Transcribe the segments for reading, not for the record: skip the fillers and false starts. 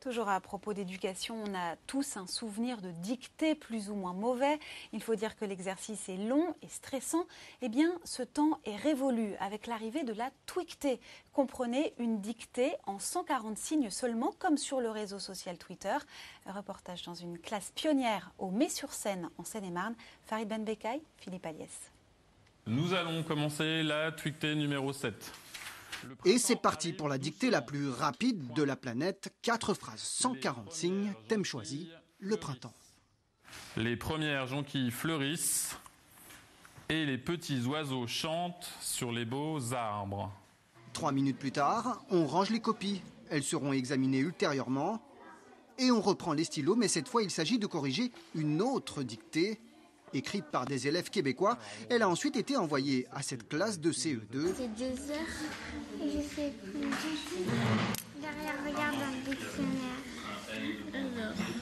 Toujours à propos d'éducation, on a tous un souvenir de dictée plus ou moins mauvais. Il faut dire que l'exercice est long et stressant. Eh bien, ce temps est révolu avec l'arrivée de la twictée. Comprenez une dictée en 140 signes seulement, comme sur le réseau social Twitter. Reportage dans une classe pionnière au Mets-sur-Seine, en Seine-et-Marne. Farid Benbekay, Philippe Aliès. Nous allons commencer la twictée numéro 7. Et c'est parti pour la dictée la plus rapide de la planète. 4 phrases, 140 signes, thème choisi, le printemps. Les premières jonquilles fleurissent et les petits oiseaux chantent sur les beaux arbres. 3 minutes plus tard, on range les copies. Elles seront examinées ultérieurement. Et on reprend les stylos, mais cette fois il s'agit de corriger une autre dictée. Écrite par des élèves québécois, elle a ensuite été envoyée à cette classe de CE2. C'est 2 heures et je sais plus. Regarde dans le dictionnaire.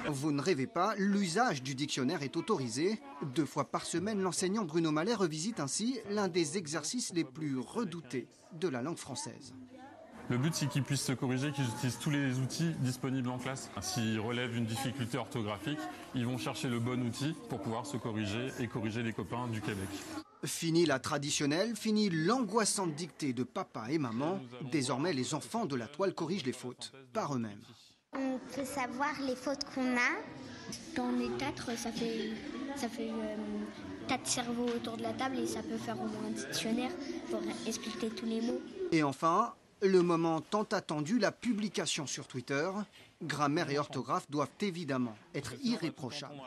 Vous ne rêvez pas, l'usage du dictionnaire est autorisé. 2 fois par semaine, l'enseignant Bruno Mallet revisite ainsi l'un des exercices les plus redoutés de la langue française. Le but, c'est qu'ils puissent se corriger, qu'ils utilisent tous les outils disponibles en classe. S'ils relèvent une difficulté orthographique, ils vont chercher le bon outil pour pouvoir se corriger et corriger les copains du Québec. Fini la traditionnelle, fini l'angoissante dictée de papa et maman. Désormais, les enfants de la toile corrigent les fautes par eux-mêmes. On peut savoir les fautes qu'on a. Quand on est 4, ça fait 4 cerveaux autour de la table et ça peut faire au moins un dictionnaire pour expliquer tous les mots. Et enfin, le moment tant attendu, la publication sur Twitter. Grammaire et orthographe doivent évidemment être irréprochables.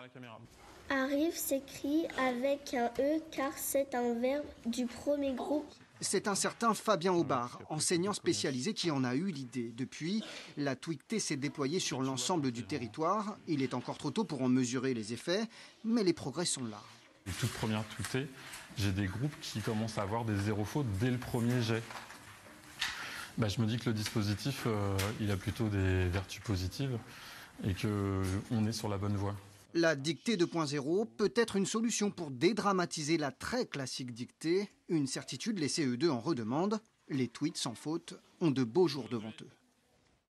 Arrive s'écrit avec un E car c'est un verbe du premier groupe. C'est un certain Fabien Aubard, enseignant spécialisé, qui en a eu l'idée. Depuis, la twictée s'est déployée sur l'ensemble du territoire. Il est encore trop tôt pour en mesurer les effets, mais les progrès sont là. Les toutes premières twictées, j'ai des groupes qui commencent à avoir des zéro fautes dès le premier jet. Je me dis que le dispositif, il a plutôt des vertus positives et qu'on est sur la bonne voie. La dictée 2.0 peut être une solution pour dédramatiser la très classique dictée. Une certitude, les CE2 en redemandent. Les tweets sans faute ont de beaux jours devant eux.